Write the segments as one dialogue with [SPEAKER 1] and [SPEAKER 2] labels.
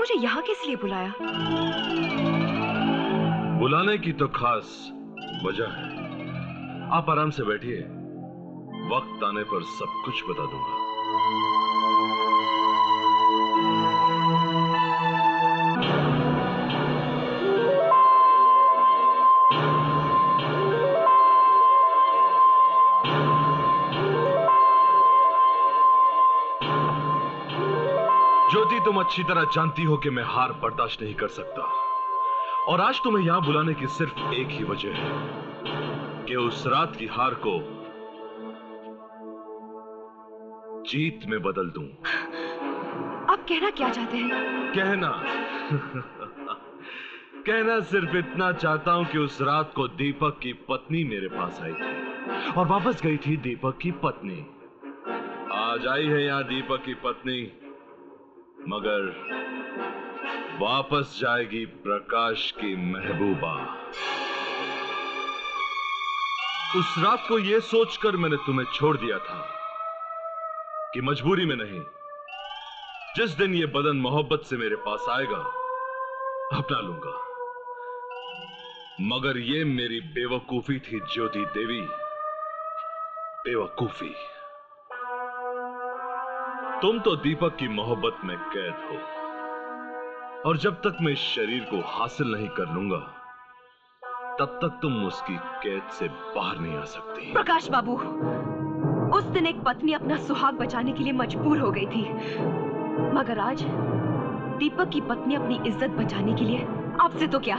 [SPEAKER 1] मुझे यहाँ किस लिए बुलाया?
[SPEAKER 2] बुलाने की तो खास वजह है। आप आराम से बैठिए, वक्त आने पर सब कुछ बता दूंगा। ज्योति, तुम अच्छी तरह जानती हो कि मैं हार बर्दाश्त नहीं कर सकता, और आज तुम्हें यहां बुलाने की सिर्फ एक ही वजह है कि उस रात की हार को जीत में बदल दूं।
[SPEAKER 1] आप कहना क्या चाहते हैं?
[SPEAKER 2] कहना सिर्फ इतना चाहता हूं कि उस रात को दीपक की पत्नी मेरे पास आई थी और वापस गई थी दीपक की पत्नी। आज आई है यहां दीपक की पत्नी, मगर वापस जाएगी प्रकाश की महबूबा। उस रात को यह सोचकर मैंने तुम्हें छोड़ दिया था कि मजबूरी में नहीं, जिस दिन ये बदन मोहब्बत से मेरे पास आएगा अपना लूंगा। मगर ये मेरी बेवकूफी थी ज्योति देवी, बेवकूफी। तुम तो दीपक की मोहब्बत में कैद हो, और जब तक मैं इस शरीर को हासिल नहीं कर लूंगा तब तक तुम उसकी कैद से बाहर नहीं आ सकती।
[SPEAKER 1] प्रकाश बाबू, उस दिन एक पत्नी अपना सुहाग बचाने के लिए मजबूर हो गई थी, मगर आज दीपक की पत्नी अपनी इज्जत बचाने के लिए आपसे तो क्या,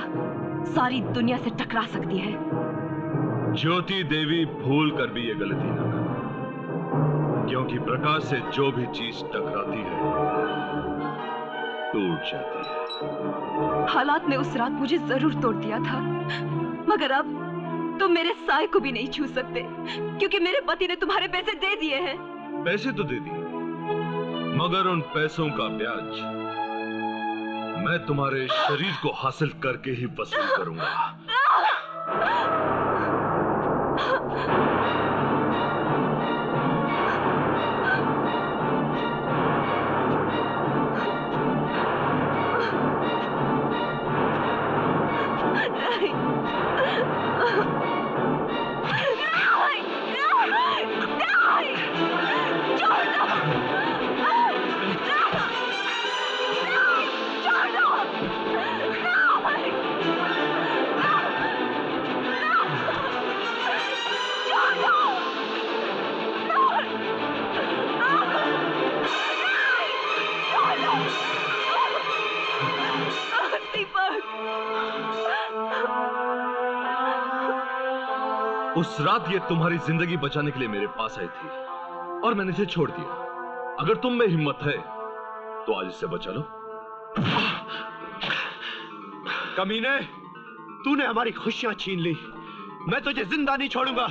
[SPEAKER 1] सारी दुनिया से टकरा सकती है।
[SPEAKER 2] ज्योति देवी, भूल कर भी ये गलती ना करना, क्योंकि प्रकाश से जो भी चीज टकराती है टूट जाती है।
[SPEAKER 1] हालात ने उस रात मुझे जरूर तोड़ दिया था, मगर अब तुम मेरे साए को भी नहीं छू सकते, क्योंकि मेरे पति ने तुम्हारे पैसे दे दिए हैं।
[SPEAKER 2] पैसे तो दे दिए, मगर उन पैसों का ब्याज मैं तुम्हारे शरीर को हासिल करके ही वसूल करूंगा। उस रात ये तुम्हारी जिंदगी बचाने के लिए मेरे पास आई थी और मैंने इसे छोड़ दिया। अगर तुम में हिम्मत है तो आज इसे बचा लो।
[SPEAKER 3] कमीने, तूने हमारी खुशियां छीन ली, मैं तुझे जिंदा नहीं छोड़ूंगा।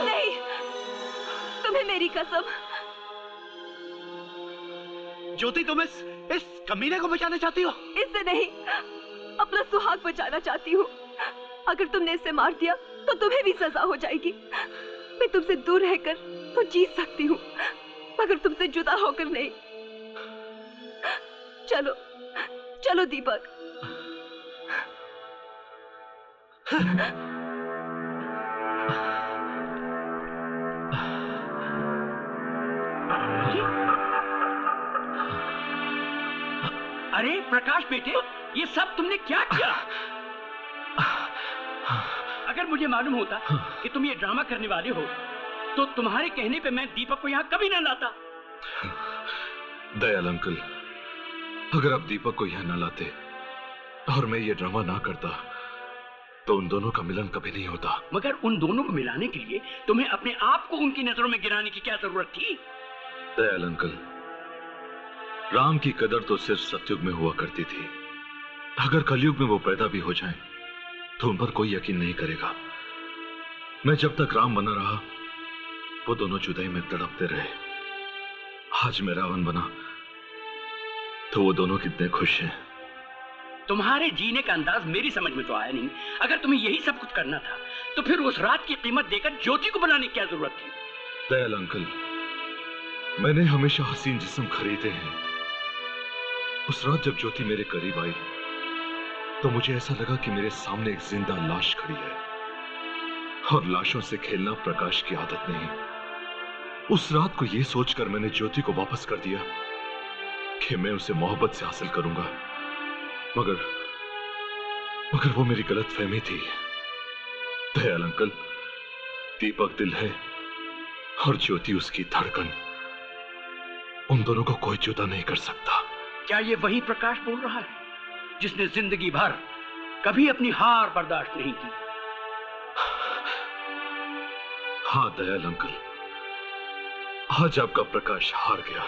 [SPEAKER 1] नहीं, तुम्हें मेरी कसम।
[SPEAKER 3] ज्योति, तुम इस कमीने को बचाना चाहती हो?
[SPEAKER 1] इससे नहीं, अपना सुहाग बचाना चाहती हूँ। अगर तुमने इसे मार दिया तो तुम्हें भी सजा हो जाएगी। मैं तुमसे दूर रहकर तो जीत सकती हूँ, मगर तुमसे जुदा होकर नहीं। चलो चलो दीपक।
[SPEAKER 4] अरे प्रकाश बेटे, ये सब तुमने क्या किया? अगर मुझे मालूम होता कि तुम ये ड्रामा करने वाले हो तो तुम्हारे कहने पे मैं दीपक को यहाँ कभी ना लाता।
[SPEAKER 2] दयाल अंकल, अगर आप दीपक को यहाँ ना लाते और मैं ये ड्रामा ना करता तो उन दोनों का मिलन कभी नहीं होता।
[SPEAKER 4] मगर उन दोनों को मिलाने के लिए तुम्हें अपने आप को उनकी नजरों में गिराने की क्या जरूरत थी?
[SPEAKER 2] दयाल अंकल, राम की कदर तो सिर्फ सतयुग में हुआ करती थी। अगर कलयुग में वो पैदा भी हो जाएं, तो उन पर कोई यकीन नहीं करेगा। मैं जब तक राम बना रहा वो दोनों जुदाई में तड़पते रहे। आज मैं रावण बना तो वो दोनों कितने खुश हैं।
[SPEAKER 4] तुम्हारे जीने का अंदाज मेरी समझ में तो आया नहीं। अगर तुम्हें यही सब कुछ करना था तो फिर उस रात की कीमत देकर ज्योति को बनाने की क्या जरूरत थी?
[SPEAKER 2] दयाल अंकल, मैंने हमेशा हसीन जिस्म खरीदे हैं। उस रात जब ज्योति मेरे करीब आई तो मुझे ऐसा लगा कि मेरे सामने एक जिंदा लाश खड़ी है, और लाशों से खेलना प्रकाश की आदत नहीं। उस रात को यह सोचकर मैंने ज्योति को वापस कर दिया कि मैं उसे मोहब्बत से हासिल करूंगा, मगर वो मेरी गलतफहमी थी। दयाल अंकल, दीपक दिल है और ज्योति उसकी धड़कन। उन दोनों को कोई जुदा नहीं कर सकता।
[SPEAKER 4] क्या ये वही प्रकाश बोल रहा है जिसने जिंदगी भर कभी अपनी हार बर्दाश्त नहीं की?
[SPEAKER 2] हाँ दयाल अंकल, आज आपका प्रकाश हार गया,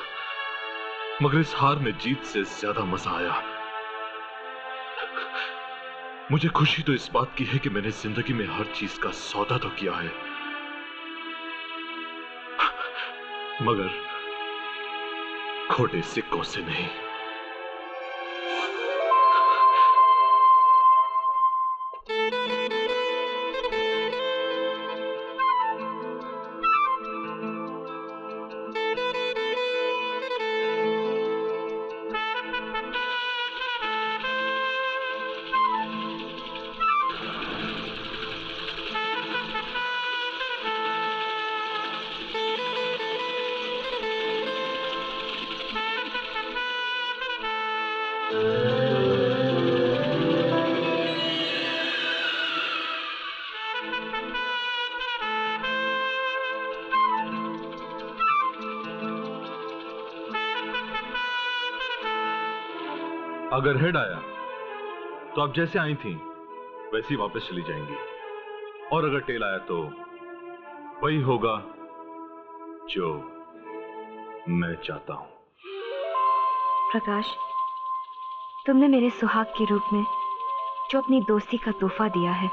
[SPEAKER 2] मगर इस हार में जीत से ज्यादा मजा आया। मुझे खुशी तो इस बात की है कि मैंने जिंदगी में हर चीज का सौदा तो किया है, मगर खोटे सिक्कों से नहीं। अगर हेड आया तो आप जैसे आई थी वैसे ही वापस चली जाएंगी, और अगर टेल आया तो वही होगा जो मैं चाहता हूं।
[SPEAKER 1] प्रकाश, तुमने मेरे सुहाग के रूप में जो अपनी दोस्ती का तोहफा दिया है,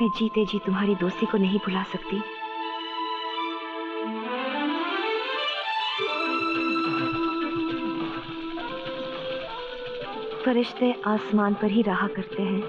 [SPEAKER 1] मैं जीते जी तुम्हारी दोस्ती को नहीं भुला सकती। फरिश्ते आसमान पर ही रहा करते हैं,